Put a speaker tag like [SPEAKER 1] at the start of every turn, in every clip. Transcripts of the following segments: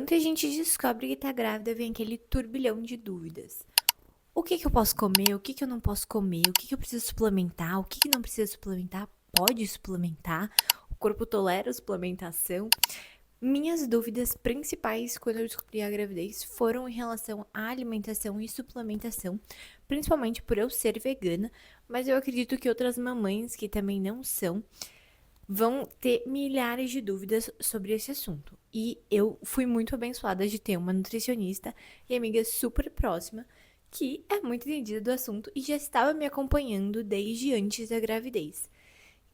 [SPEAKER 1] Quando a gente descobre que tá grávida, vem aquele turbilhão de dúvidas. O que que eu posso comer? O que que eu não posso comer? O que que eu preciso suplementar? O que que não precisa suplementar? Pode suplementar? O corpo tolera suplementação? Minhas dúvidas principais quando eu descobri a gravidez foram em relação à alimentação e suplementação, principalmente por eu ser vegana, mas eu acredito que outras mamães que também não são vão ter milhares de dúvidas sobre esse assunto. E eu fui muito abençoada de ter uma nutricionista e amiga super próxima que é muito entendida do assunto e já estava me acompanhando desde antes da gravidez.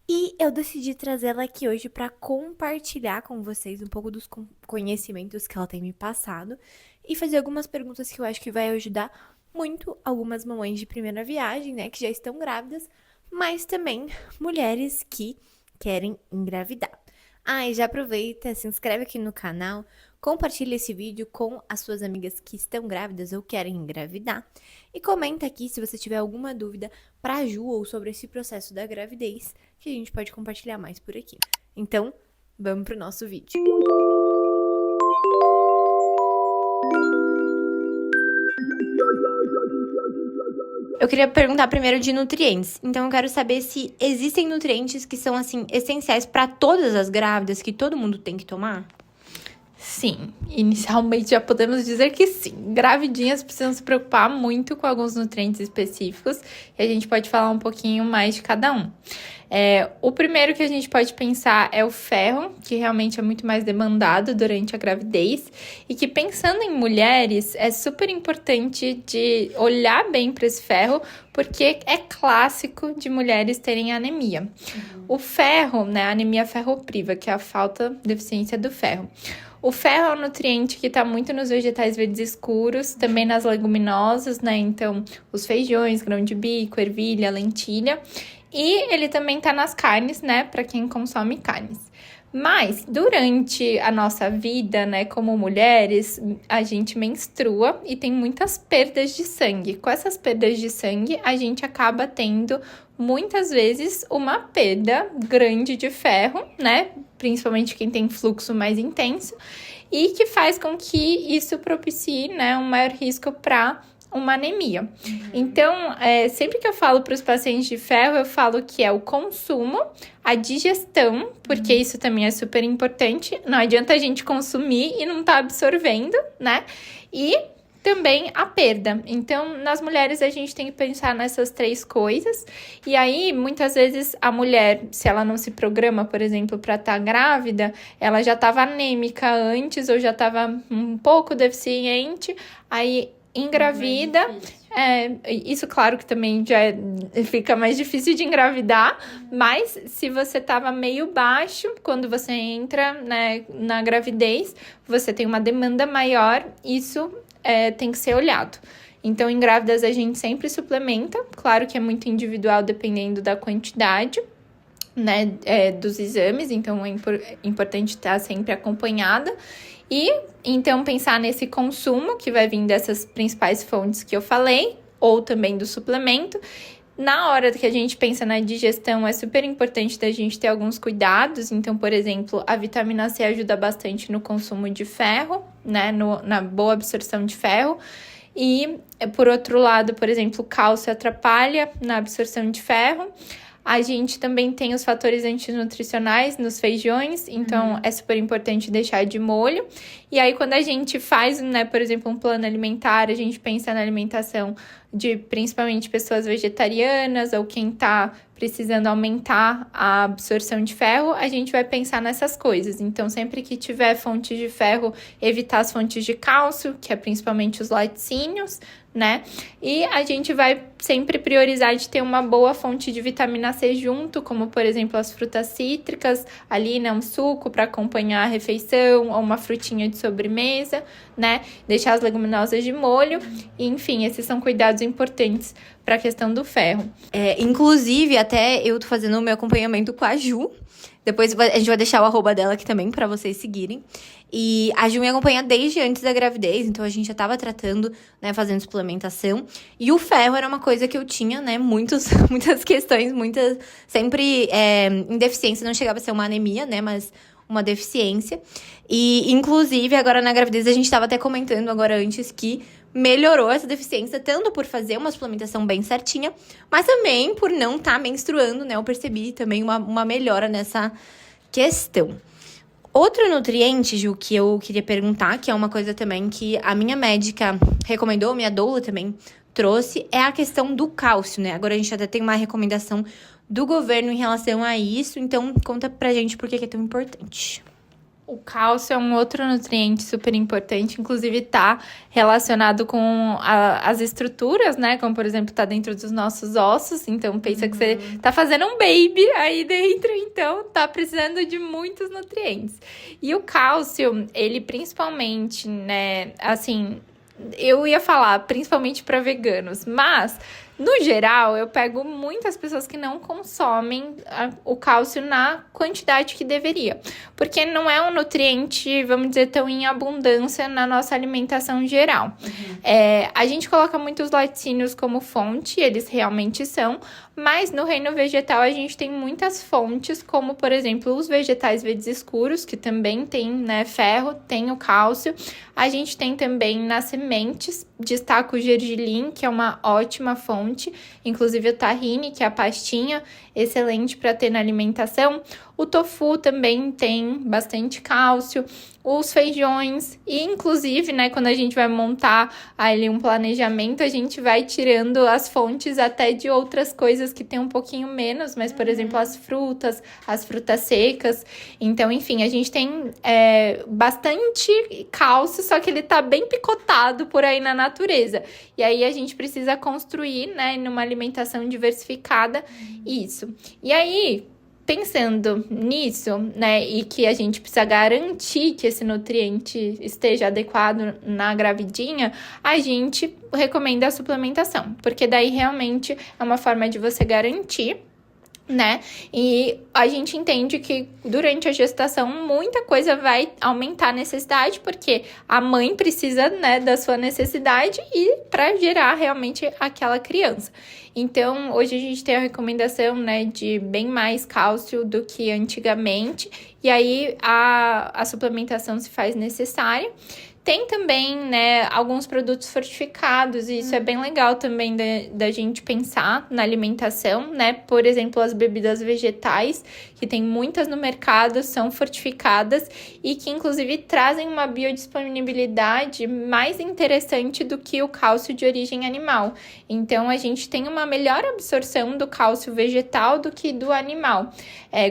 [SPEAKER 1] E eu decidi trazê-la aqui hoje para compartilhar com vocês um pouco dos conhecimentos que ela tem me passado e fazer algumas perguntas que eu acho que vai ajudar muito algumas mamães de primeira viagem, né, que já estão grávidas, mas também mulheres que querem engravidar. Ah, e já aproveita, se inscreve aqui no canal, compartilha esse vídeo com as suas amigas que estão grávidas ou querem engravidar e comenta aqui se você tiver alguma dúvida para a Ju ou sobre esse processo da gravidez, que a gente pode compartilhar mais por aqui. Então, vamos pro nosso vídeo. Eu queria perguntar primeiro de nutrientes. Então, eu quero saber se existem nutrientes que são, assim, essenciais para todas as grávidas, que todo mundo tem que tomar?
[SPEAKER 2] Sim, inicialmente já podemos dizer que sim. Gravidinhas precisam se preocupar muito com alguns nutrientes específicos e a gente pode falar um pouquinho mais de cada um. O primeiro que a gente pode pensar é o ferro, que realmente é muito mais demandado durante a gravidez e que, pensando em mulheres, é super importante de olhar bem para esse ferro, porque é clássico de mulheres terem anemia. O ferro, né, a anemia ferropriva, que é a deficiência do ferro. O ferro é um nutriente que está muito nos vegetais verdes escuros, também nas leguminosas, né? Então, os feijões, grão de bico, ervilha, lentilha. E ele também está nas carnes, né? Para quem consome carnes. Mas, durante a nossa vida, né, como mulheres, a gente menstrua e tem muitas perdas de sangue. Com essas perdas de sangue, a gente acaba tendo, muitas vezes, uma perda grande de ferro, né? Principalmente quem tem fluxo mais intenso. E que faz com que isso propicie, né, um maior risco para uma anemia. Então, sempre que eu falo para os pacientes de ferro, eu falo que é o consumo, a digestão, porque isso também é super importante. Não adianta a gente consumir e não tá absorvendo, né? E também a perda. Então, nas mulheres, a gente tem que pensar nessas três coisas. E aí, muitas vezes, a mulher, se ela não se programa, por exemplo, para estar grávida, ela já estava anêmica antes ou já estava um pouco deficiente, aí engravida, isso claro que também fica mais difícil de engravidar, mas se você tava meio baixo, quando você entra, né, na gravidez, você tem uma demanda maior, isso tem que ser olhado. Então, em grávidas a gente sempre suplementa, claro que é muito individual dependendo da quantidade, né, dos exames, então é importante estar sempre acompanhada. E, então, pensar nesse consumo, que vai vir dessas principais fontes que eu falei, ou também do suplemento. Na hora que a gente pensa na digestão, é super importante da gente ter alguns cuidados. Então, por exemplo, a vitamina C ajuda bastante no consumo de ferro, né, na boa absorção de ferro. E, por outro lado, por exemplo, o cálcio atrapalha na absorção de ferro. A gente também tem os fatores antinutricionais nos feijões, então é super importante deixar de molho. E aí, quando a gente faz, né, por exemplo, um plano alimentar, a gente pensa na alimentação de principalmente pessoas vegetarianas ou quem tá precisando aumentar a absorção de ferro, a gente vai pensar nessas coisas. Então, sempre que tiver fontes de ferro, evitar as fontes de cálcio, que é principalmente os laticínios, né? E a gente vai sempre priorizar de ter uma boa fonte de vitamina C junto, como, por exemplo, as frutas cítricas, ali, né, um suco para acompanhar a refeição, ou uma frutinha de sobremesa, né? Deixar as leguminosas de molho, e, enfim, esses são cuidados importantes para a questão do ferro.
[SPEAKER 1] Inclusive, até eu tô fazendo o meu acompanhamento com a Ju. Depois a gente vai deixar o arroba dela aqui também pra vocês seguirem. E a Ju me acompanha desde antes da gravidez, então a gente já tava tratando, né, fazendo suplementação. E o ferro era uma coisa que eu tinha, né, muitas questões, sempre em deficiência, não chegava a ser uma anemia, né, mas uma deficiência. E, inclusive, agora na gravidez, a gente estava até comentando agora antes que melhorou essa deficiência, tanto por fazer uma suplementação bem certinha, mas também por não estar menstruando, né? Eu percebi também uma melhora nessa questão. Outro nutriente, Ju, que eu queria perguntar, que é uma coisa também que a minha médica recomendou, minha doula também trouxe, é a questão do cálcio, né? Agora a gente até tem uma recomendação do governo em relação a isso, então conta pra gente por que é tão importante.
[SPEAKER 2] O cálcio é um outro nutriente super importante, inclusive tá relacionado com as estruturas, né? Como, por exemplo, tá dentro dos nossos ossos. Então, pensa que você tá fazendo um baby aí dentro, então tá precisando de muitos nutrientes. E o cálcio, ele principalmente, né? Assim, eu ia falar principalmente para veganos, mas no geral, eu pego muitas pessoas que não consomem o cálcio na quantidade que deveria. Porque não é um nutriente, vamos dizer, tão em abundância na nossa alimentação geral. A gente coloca muitos laticínios como fonte, eles realmente são. Mas no reino vegetal, a gente tem muitas fontes, como, por exemplo, os vegetais verdes escuros, que também tem, né, ferro, tem o cálcio. A gente tem também nas sementes, destaca o gergelim, que é uma ótima fonte. Inclusive o tahine, que é a pastinha, excelente para ter na alimentação. O tofu também tem bastante cálcio. Os feijões e, inclusive, né, quando a gente vai montar ali um planejamento, a gente vai tirando as fontes até de outras coisas que tem um pouquinho menos, mas, por exemplo, as frutas secas. Então, enfim, a gente tem bastante cálcio, só que ele tá bem picotado por aí na natureza. E aí a gente precisa construir, né, numa alimentação diversificada isso. E aí, pensando nisso, né, e que a gente precisa garantir que esse nutriente esteja adequado na gravidinha, a gente recomenda a suplementação, porque daí realmente é uma forma de você garantir, né? E a gente entende que durante a gestação muita coisa vai aumentar a necessidade, porque a mãe precisa, né, da sua necessidade e para gerar realmente aquela criança. Então, hoje a gente tem a recomendação, né, de bem mais cálcio do que antigamente, e aí a suplementação se faz necessária. Tem também, né, alguns produtos fortificados, e isso é bem legal também da gente pensar na alimentação, né? Por exemplo, as bebidas vegetais, que tem muitas no mercado, são fortificadas e que, inclusive, trazem uma biodisponibilidade mais interessante do que o cálcio de origem animal. Então, a gente tem uma melhor absorção do cálcio vegetal do que do animal.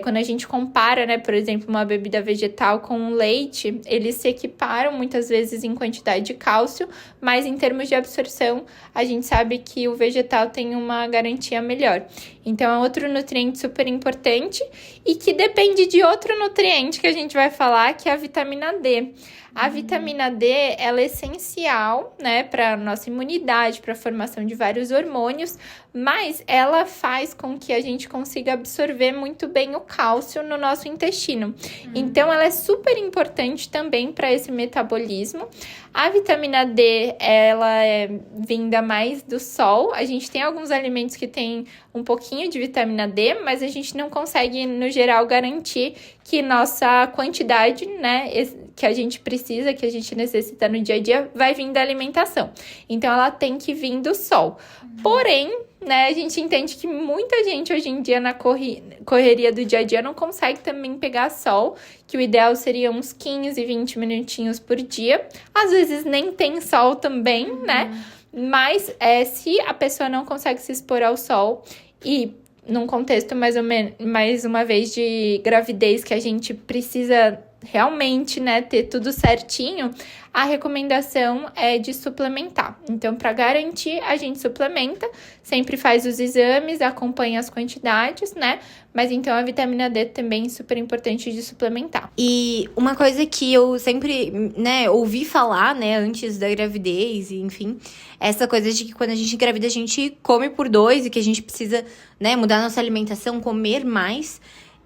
[SPEAKER 2] Quando a gente compara, né, por exemplo, uma bebida vegetal com um leite, eles se equiparam muitas vezes em quantidade de cálcio, mas em termos de absorção, a gente sabe que o vegetal tem uma garantia melhor. Então, é outro nutriente super importante e que depende de outro nutriente que a gente vai falar, que é a vitamina D. A vitamina D, ela é essencial, né, para nossa imunidade, para a formação de vários hormônios, mas ela faz com que a gente consiga absorver muito bem o cálcio no nosso intestino. Então, ela é super importante também para esse metabolismo. A vitamina D, ela é vinda mais do sol. A gente tem alguns alimentos que têm um pouquinho de vitamina D, mas a gente não consegue, no geral, garantir que nossa quantidade, né, que a gente precisa, que a gente necessita no dia a dia, vai vir da alimentação. Então, ela tem que vir do sol. Porém, né, a gente entende que muita gente hoje em dia na correria do dia a dia não consegue também pegar sol, que o ideal seria uns 15, 20 minutinhos por dia. Às vezes nem tem sol também, né? Mas se a pessoa não consegue se expor ao sol e num contexto mais uma vez de gravidez que a gente precisa realmente, né, ter tudo certinho, a recomendação é de suplementar. Então, para garantir, a gente suplementa, sempre faz os exames, acompanha as quantidades, né? Mas então a vitamina D também é super importante de suplementar.
[SPEAKER 1] E uma coisa que eu sempre, né, ouvi falar, né, antes da gravidez, e enfim, essa coisa de que quando a gente engravida, a gente come por dois e que a gente precisa, né, mudar nossa alimentação, comer mais.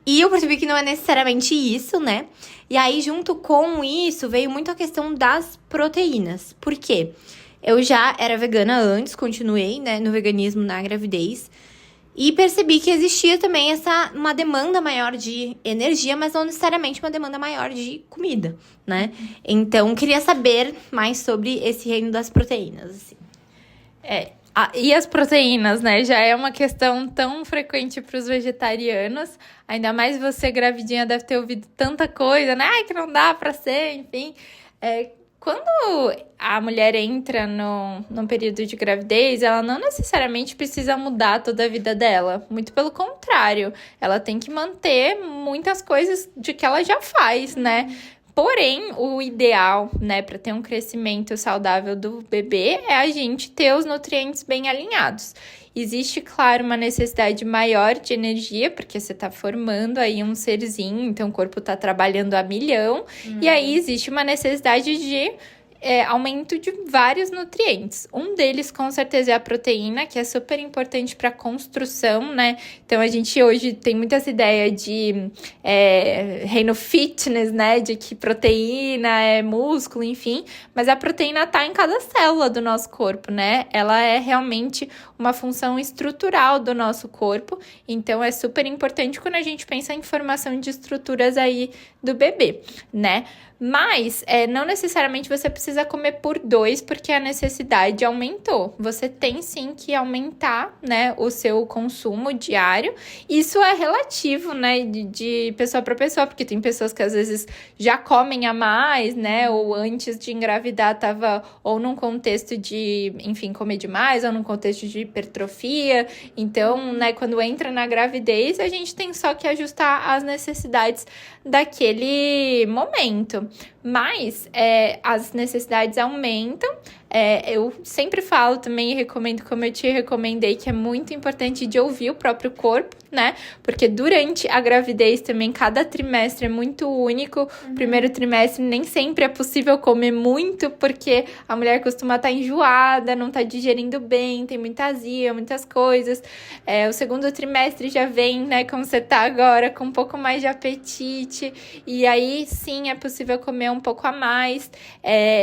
[SPEAKER 1] E eu percebi que não é necessariamente isso, né? E aí, junto com isso, veio muito a questão das proteínas. Por quê? Eu já era vegana antes, continuei, né, no veganismo na gravidez. E percebi que existia também uma demanda maior de energia, mas não necessariamente uma demanda maior de comida, né? Então, queria saber mais sobre esse reino das proteínas, assim.
[SPEAKER 2] E as proteínas, né? Já é uma questão tão frequente para os vegetarianos. Ainda mais você, gravidinha, deve ter ouvido tanta coisa, né? Ai, que não dá para ser, enfim. Quando a mulher entra num período de gravidez, ela não necessariamente precisa mudar toda a vida dela. Muito pelo contrário, ela tem que manter muitas coisas de que ela já faz, né? Porém, o ideal, né, para ter um crescimento saudável do bebê é a gente ter os nutrientes bem alinhados. Existe, claro, uma necessidade maior de energia, porque você está formando aí um serzinho, então o corpo está trabalhando a milhão. E aí existe uma necessidade de aumento de vários nutrientes. Um deles, com certeza, é a proteína, que é super importante para a construção, né? Então, a gente hoje tem muita essa ideia de reino fitness, né? De que proteína é músculo, enfim. Mas a proteína está em cada célula do nosso corpo, né? Ela é realmente uma função estrutural do nosso corpo. Então, é super importante quando a gente pensa em formação de estruturas aí do bebê, né? Mas não necessariamente você precisa comer por 2, porque a necessidade aumentou. Você tem sim que aumentar, né, o seu consumo diário. Isso é relativo, né, de pessoa para pessoa, porque tem pessoas que às vezes já comem a mais, né, ou antes de engravidar estava ou num contexto de, enfim, comer demais, ou num contexto de hipertrofia. Então, né, quando entra na gravidez, a gente tem só que ajustar as necessidades daquele momento. Mas as necessidades aumentam. Eu sempre falo também e recomendo, como eu te recomendei, que é muito importante de ouvir o próprio corpo, né? Porque durante a gravidez também, cada trimestre é muito único. Primeiro trimestre nem sempre é possível comer muito, porque a mulher costuma estar enjoada, não está digerindo bem, tem muita azia, muitas coisas. O segundo trimestre já vem, né, como você tá agora, com um pouco mais de apetite. E aí, sim, é possível comer um pouco a mais.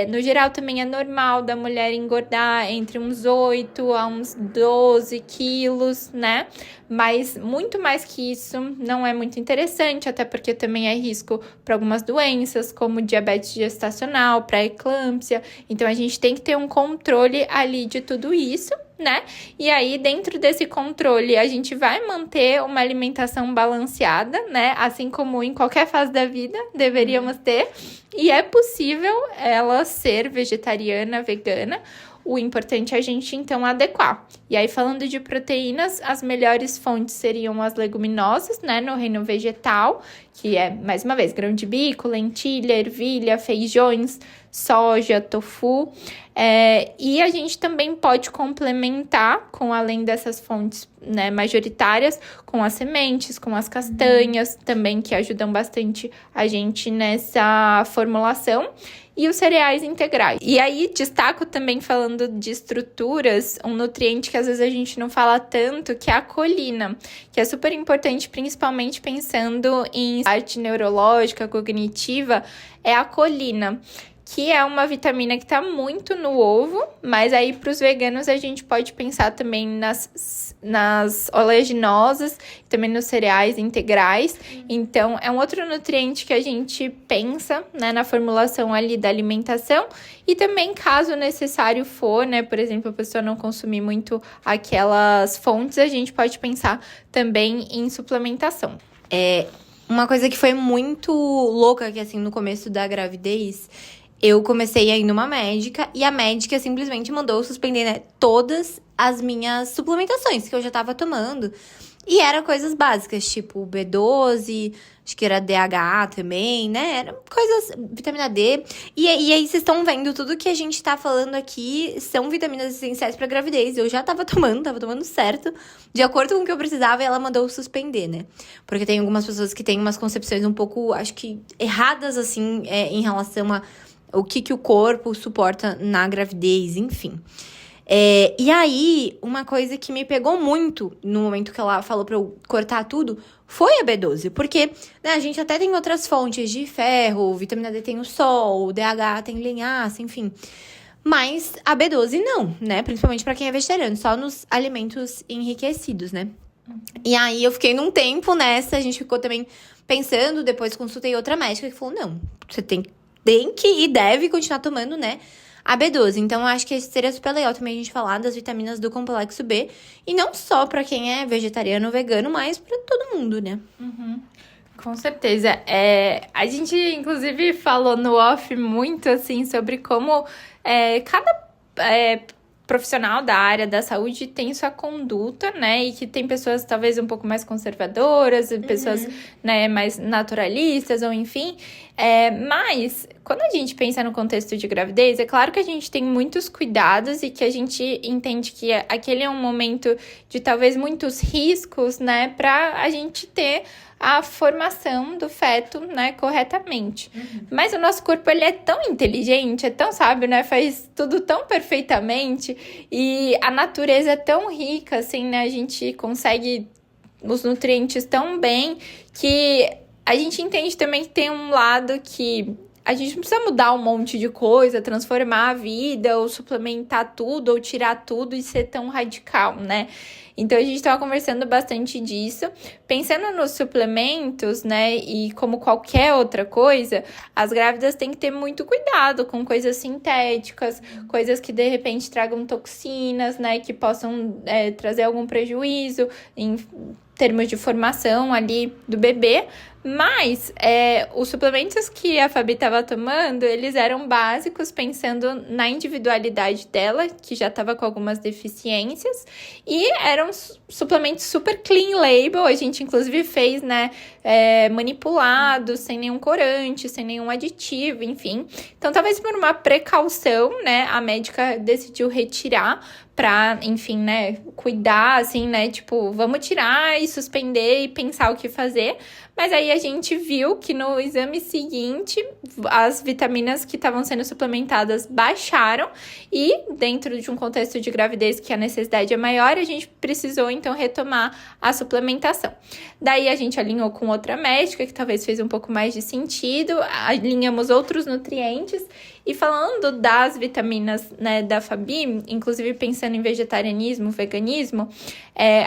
[SPEAKER 2] No geral, também é normal da mulher engordar entre uns 8 a uns 12 quilos, né? Mas muito mais que isso não é muito interessante, até porque também é risco para algumas doenças, como diabetes gestacional, pré-eclâmpsia. Então, a gente tem que ter um controle ali de tudo isso, né? E aí, dentro desse controle, a gente vai manter uma alimentação balanceada, né? Assim como em qualquer fase da vida deveríamos ter. E é possível ela ser vegetariana, vegana. O importante é a gente, então, adequar. E aí, falando de proteínas, as melhores fontes seriam as leguminosas, né? No reino vegetal, que é, mais uma vez, grão de bico, lentilha, ervilha, feijões, soja, tofu. E a gente também pode complementar, com além dessas fontes, né, majoritárias, com as sementes, com as castanhas, também, que ajudam bastante a gente nessa formulação. E os cereais integrais. E aí, destaco também, falando de estruturas, um nutriente que às vezes a gente não fala tanto, que é a colina, que é super importante, principalmente pensando em parte neurológica, cognitiva, é a colina, que é uma vitamina que está muito no ovo, mas aí para os veganos a gente pode pensar também nas oleaginosas, também nos cereais integrais. Então, é um outro nutriente que a gente pensa, né, na formulação ali da alimentação. E também, caso necessário for, né, por exemplo, a pessoa não consumir muito aquelas fontes, a gente pode pensar também em suplementação.
[SPEAKER 1] Uma coisa que foi muito louca, que assim, no começo da gravidez, eu comecei a ir numa médica e a médica simplesmente mandou suspender, né, todas as minhas suplementações que eu já tava tomando. E eram coisas básicas, tipo B12, acho que era DHA também, né? Eram coisas, vitamina D. E aí vocês estão vendo, tudo que a gente tá falando aqui são vitaminas essenciais pra gravidez. Eu já tava tomando certo, de acordo com o que eu precisava, e ela mandou suspender, né? Porque tem algumas pessoas que têm umas concepções um pouco, acho que erradas, assim, em relação a o que o corpo suporta na gravidez, enfim. E aí, uma coisa que me pegou muito no momento que ela falou pra eu cortar tudo foi a B12. Porque, né, a gente até tem outras fontes de ferro, vitamina D tem o sol, o DHA tem linhaça, enfim. Mas a B12 não, né? Principalmente pra quem é vegetariano, só nos alimentos enriquecidos, né? E aí eu fiquei num tempo nessa, a gente ficou também pensando, depois consultei outra médica que falou, não, você tem que e deve continuar tomando, né, a B12. Então, eu acho que seria super legal também a gente falar das vitaminas do complexo B. E não só pra quem é vegetariano ou vegano, mas pra todo mundo, né?
[SPEAKER 2] Com certeza. A gente, inclusive, falou no off muito, assim, sobre como cada profissional da área da saúde tem sua conduta, né? E que tem pessoas talvez um pouco mais conservadoras, pessoas, né, mais naturalistas, ou enfim. Mas, quando a gente pensa no contexto de gravidez, é claro que a gente tem muitos cuidados e que a gente entende que aquele é um momento de talvez muitos riscos, né? Pra a gente ter a formação do feto, né, corretamente. Mas o nosso corpo, ele é tão inteligente, é tão sábio, né, faz tudo tão perfeitamente e a natureza é tão rica, assim, né, a gente consegue os nutrientes tão bem que a gente entende também que tem um lado que a gente não precisa mudar um monte de coisa, transformar a vida, ou suplementar tudo, ou tirar tudo e ser tão radical, né? Então, a gente estava conversando bastante disso. Pensando nos suplementos, né, e como qualquer outra coisa, as grávidas têm que ter muito cuidado com coisas sintéticas, coisas que, de repente, tragam toxinas, né, que possam trazer algum prejuízo em termos de formação ali do bebê. Mas os suplementos que a Fabi estava tomando, eles eram básicos, pensando na individualidade dela, que já estava com algumas deficiências, e eram suplementos super clean label, a gente inclusive fez, né, manipulados, sem nenhum corante, sem nenhum aditivo, enfim. Então, talvez por uma precaução, né, a médica decidiu retirar pra, enfim, né, cuidar, assim, né, tipo, vamos tirar e suspender e pensar o que fazer. Mas aí a gente viu que no exame seguinte, as vitaminas que estavam sendo suplementadas baixaram e dentro de um contexto de gravidez que a necessidade é maior, a gente precisou, então, retomar a suplementação. Daí a gente alinhou com outra médica, que talvez fez um pouco mais de sentido, alinhamos outros nutrientes. E falando das vitaminas, né, da Fabi, inclusive pensando em vegetarianismo, veganismo,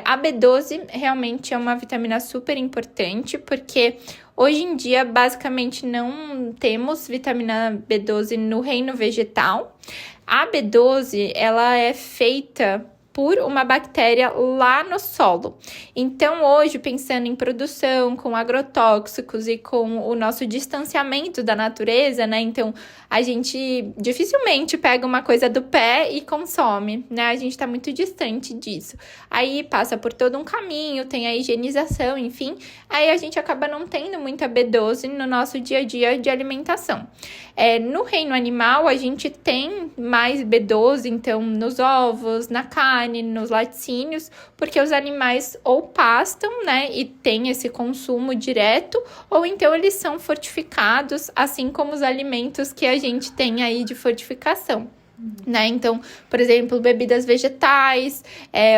[SPEAKER 2] a B12 realmente é uma vitamina super importante, porque hoje em dia, basicamente, não temos vitamina B12 no reino vegetal. A B12, ela é feita por uma bactéria lá no solo. Então, hoje, pensando em produção com agrotóxicos e com o nosso distanciamento da natureza, né? Então, a gente dificilmente pega uma coisa do pé e consome, né? A gente tá muito distante disso. Aí passa por todo um caminho, tem a higienização, enfim. Aí a gente acaba não tendo muita B12 no nosso dia a dia de alimentação. No reino animal, a gente tem mais B12, então, nos ovos, na carne, nos laticínios, porque os animais ou pastam, né, e tem esse consumo direto, ou então eles são fortificados, assim como os alimentos que a gente tem aí de fortificação. Né? Então, por exemplo, bebidas vegetais,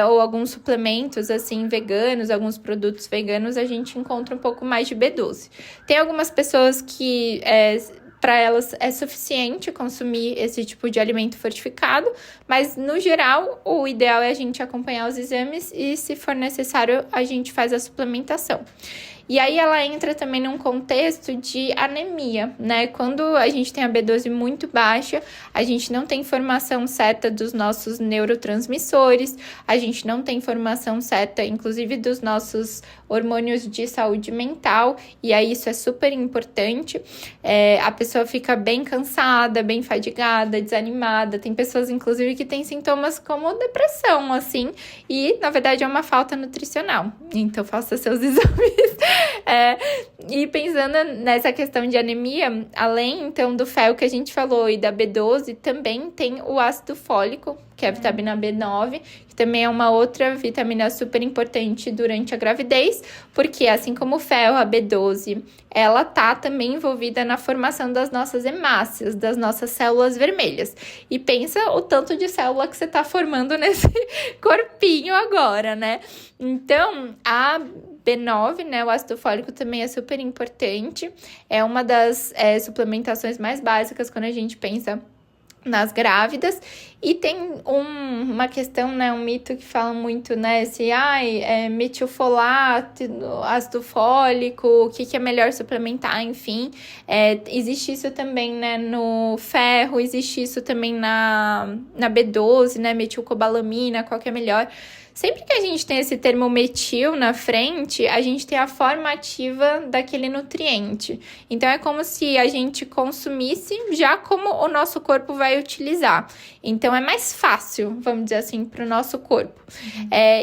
[SPEAKER 2] ou alguns suplementos assim veganos, alguns produtos veganos, a gente encontra um pouco mais de B12. Tem algumas pessoas que para elas é suficiente consumir esse tipo de alimento fortificado, mas no geral o ideal é a gente acompanhar os exames e, se for necessário, a gente faz a suplementação. E aí ela entra também num contexto de anemia, né? Quando a gente tem a B12 muito baixa, a gente não tem informação certa dos nossos neurotransmissores, a gente não tem informação certa, inclusive, dos nossos hormônios de saúde mental, e aí isso é super importante. A pessoa fica bem cansada, bem fadigada, desanimada. Tem pessoas, inclusive, que têm sintomas como depressão, assim, e, na verdade, é uma falta nutricional. Então, faça seus exames. E pensando nessa questão de anemia, além, então, do fel que a gente falou e da B12, também tem o ácido fólico, que é a vitamina B9, que também é uma outra vitamina super importante durante a gravidez, porque assim como o ferro, a B12, ela tá também envolvida na formação das nossas hemácias, das nossas células vermelhas. E pensa o tanto de célula que você tá formando nesse corpinho agora, né? Então, a B9, né, o ácido fólico também é super importante, é uma das suplementações mais básicas quando a gente pensa nas grávidas. E tem uma questão, né, um mito que fala muito, né, se metilfolato, ácido fólico, o que é melhor suplementar, enfim. Existe isso também, né, no ferro, existe isso também na B12, né, metilcobalamina, qual que é melhor. Sempre que a gente tem esse termo metil na frente, a gente tem a forma ativa daquele nutriente. Então, é como se a gente consumisse já como o nosso corpo vai utilizar. Então, é mais fácil, vamos dizer assim, para o nosso corpo.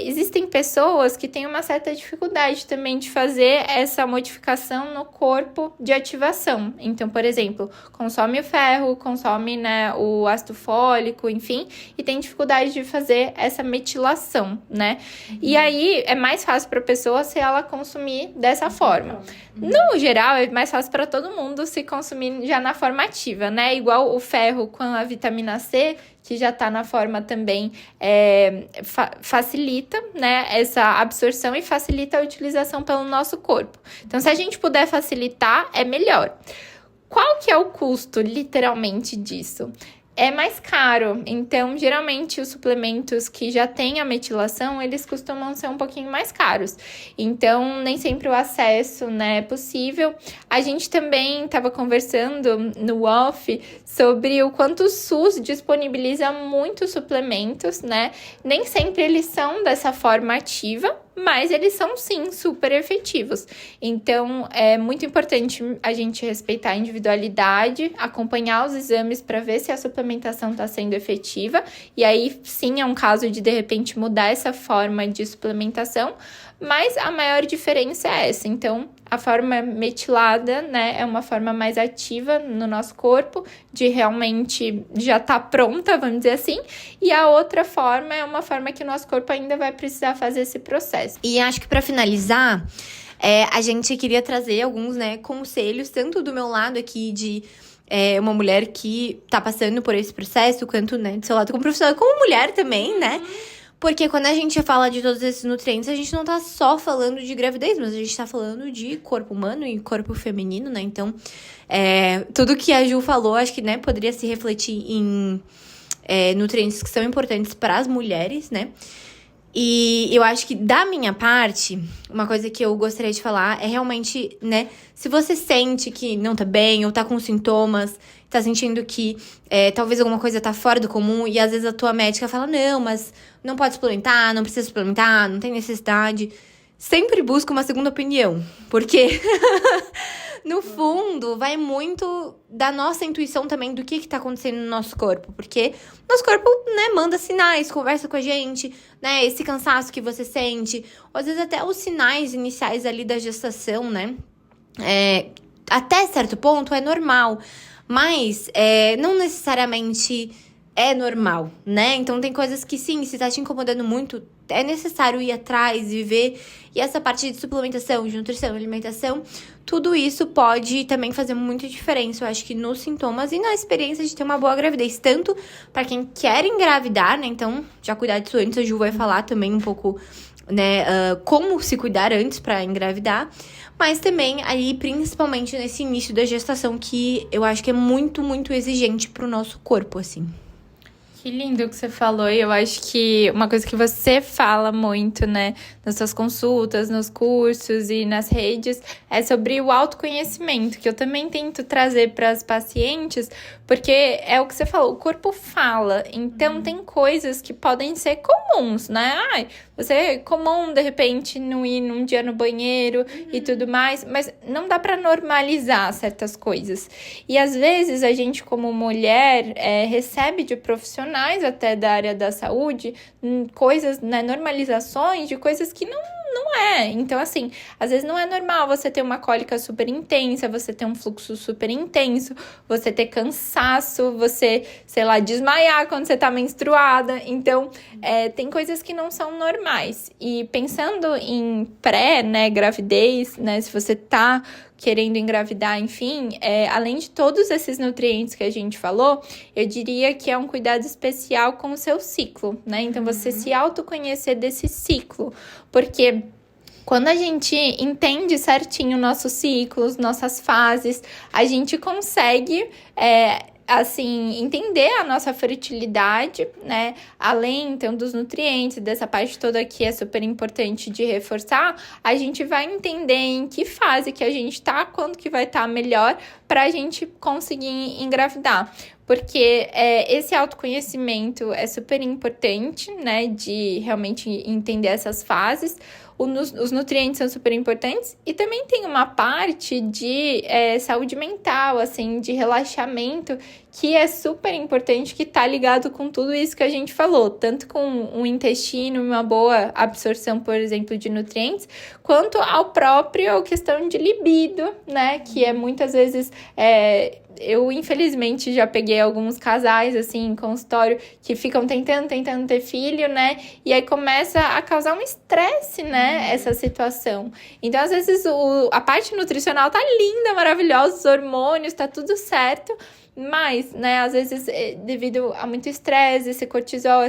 [SPEAKER 2] Existem pessoas que têm uma certa dificuldade também de fazer essa modificação no corpo de ativação. Então, por exemplo, consome o ferro, consome, né, o ácido fólico, enfim, e tem dificuldade de fazer essa metilação, né? E aí, é mais fácil para a pessoa se ela consumir dessa forma. No geral, é mais fácil para todo mundo se consumir já na forma ativa, né? Igual o ferro com a vitamina C, que já tá na forma também, facilita, né, essa absorção e facilita a utilização pelo nosso corpo. Então, se a gente puder facilitar, é melhor. Qual que é o custo, literalmente, disso? É mais caro, então geralmente os suplementos que já têm a metilação, eles costumam ser um pouquinho mais caros, então nem sempre o acesso, né, é possível. A gente também estava conversando no off sobre o quanto o SUS disponibiliza muitos suplementos, né, nem sempre eles são dessa forma ativa, mas eles são, sim, super efetivos. Então, é muito importante a gente respeitar a individualidade, acompanhar os exames para ver se a suplementação está sendo efetiva. E aí, sim, é um caso de repente, mudar essa forma de suplementação. Mas a maior diferença é essa. Então, a forma metilada, né, é uma forma mais ativa no nosso corpo, de realmente já tá pronta, vamos dizer assim. E a outra forma é uma forma que o nosso corpo ainda vai precisar fazer esse processo.
[SPEAKER 1] E acho que para finalizar, a gente queria trazer alguns, né, conselhos, tanto do meu lado aqui de uma mulher que tá passando por esse processo, quanto, né, do seu lado como profissional, como mulher também, né? Porque quando a gente fala de todos esses nutrientes, a gente não tá só falando de gravidez, mas a gente tá falando de corpo humano e corpo feminino, né? Então, tudo que a Ju falou, acho que, né, poderia se refletir em nutrientes que são importantes para as mulheres, né? E eu acho que, da minha parte, uma coisa que eu gostaria de falar é realmente, né, se você sente que não tá bem ou tá com sintomas, tá sentindo que talvez alguma coisa tá fora do comum e às vezes a tua médica fala, não, mas não pode suplementar, não precisa suplementar, não tem necessidade. Sempre busca uma segunda opinião, porque no fundo vai muito da nossa intuição também do que tá acontecendo no nosso corpo, porque nosso corpo, né, manda sinais, conversa com a gente, né, esse cansaço que você sente, ou às vezes até os sinais iniciais ali da gestação, né, até certo ponto é normal, mas não necessariamente é normal, né? Então tem coisas que sim, se tá te incomodando muito, é necessário ir atrás e ver. E essa parte de suplementação, de nutrição, alimentação, tudo isso pode também fazer muita diferença, eu acho que nos sintomas e na experiência de ter uma boa gravidez. Tanto para quem quer engravidar, né? Então, já cuidar disso antes, a Ju vai falar também um pouco, né, como se cuidar antes para engravidar. Mas também aí, principalmente nesse início da gestação, que eu acho que é muito, muito exigente pro nosso corpo, assim.
[SPEAKER 2] Que lindo que você falou, e eu acho que uma coisa que você fala muito, né, nas suas consultas, nos cursos e nas redes, é sobre o autoconhecimento, que eu também tento trazer para as pacientes, porque é o que você falou, o corpo fala, então tem coisas que podem ser comuns, né? Você é comum, de repente, não ir num dia no banheiro e tudo mais, mas não dá para normalizar certas coisas. E às vezes a gente, como mulher, recebe de profissionais até da área da saúde coisas, né, normalizações de coisas que não é. Então, assim, às vezes não é normal você ter uma cólica super intensa, você ter um fluxo super intenso, você ter cansaço, você, sei lá, desmaiar quando você tá menstruada. Então, tem coisas que não são normais. E pensando em né, gravidez, né, se você tá querendo engravidar, enfim, além de todos esses nutrientes que a gente falou, eu diria que é um cuidado especial com o seu ciclo, né? Então, você se autoconhecer desse ciclo, porque quando a gente entende certinho nossos ciclos, nossas fases, a gente consegue assim, entender a nossa fertilidade, né? Além, então, dos nutrientes, dessa parte toda que é super importante de reforçar, a gente vai entender em que fase que a gente tá, quando que vai estar melhor pra gente conseguir engravidar. Porque esse autoconhecimento é super importante, né? De realmente entender essas fases. Os nutrientes são super importantes e também tem uma parte de saúde mental, assim, de relaxamento, que é super importante, que tá ligado com tudo isso que a gente falou, tanto com o intestino, uma boa absorção, por exemplo, de nutrientes, quanto ao próprio questão de libido, né, que é muitas vezes... Eu, infelizmente, já peguei alguns casais, assim, em consultório, que ficam tentando ter filho, né? E aí começa a causar um estresse, né? Essa situação. Então, às vezes, a parte nutricional tá linda, maravilhosa, os hormônios, tá tudo certo. Mas, né, às vezes, devido a muito estresse, esse cortisol,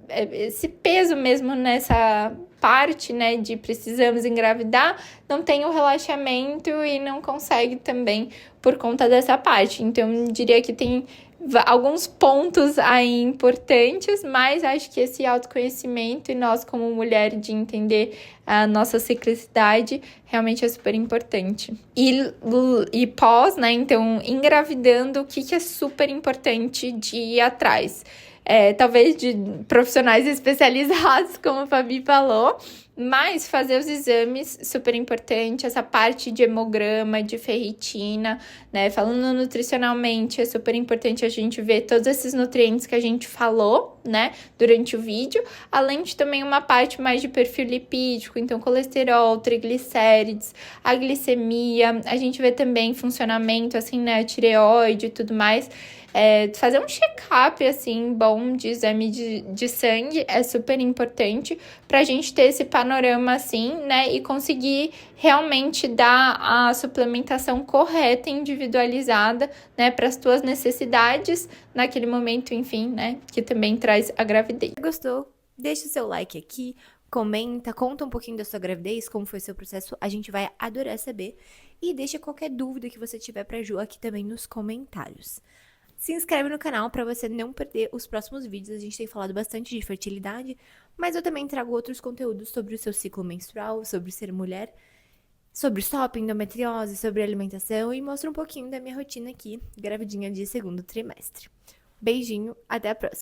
[SPEAKER 2] esse peso mesmo nessa parte, né, de precisamos engravidar, não tem o relaxamento e não consegue também por conta dessa parte. Então, eu diria que tem alguns pontos aí importantes, mas acho que esse autoconhecimento e nós como mulher de entender a nossa ciclicidade realmente é super importante. E pós, né, então, engravidando, o que é super importante de ir atrás? Talvez de profissionais especializados, como a Fabi falou, mas fazer os exames, super importante, essa parte de hemograma, de ferritina, né? Falando nutricionalmente, é super importante a gente ver todos esses nutrientes que a gente falou, né, durante o vídeo, além de também uma parte mais de perfil lipídico, então colesterol, triglicérides, a glicemia, a gente vê também funcionamento, assim, né, a tireoide e tudo mais. Fazer um check-up, assim, bom de exame de sangue é super importante pra gente ter esse panorama, assim, né, e conseguir realmente dar a suplementação correta e individualizada, né, para as tuas necessidades naquele momento, enfim, né, que também traz a gravidez.
[SPEAKER 1] Gostou? Deixa o seu like aqui, comenta, conta um pouquinho da sua gravidez, como foi seu processo, a gente vai adorar saber. E deixa qualquer dúvida que você tiver pra Ju aqui também nos comentários. Se inscreve no canal para você não perder os próximos vídeos. A gente tem falado bastante de fertilidade, mas eu também trago outros conteúdos sobre o seu ciclo menstrual, sobre ser mulher, sobre stop, endometriose, sobre alimentação e mostro um pouquinho da minha rotina aqui, gravidinha de segundo trimestre. Beijinho, até a próxima!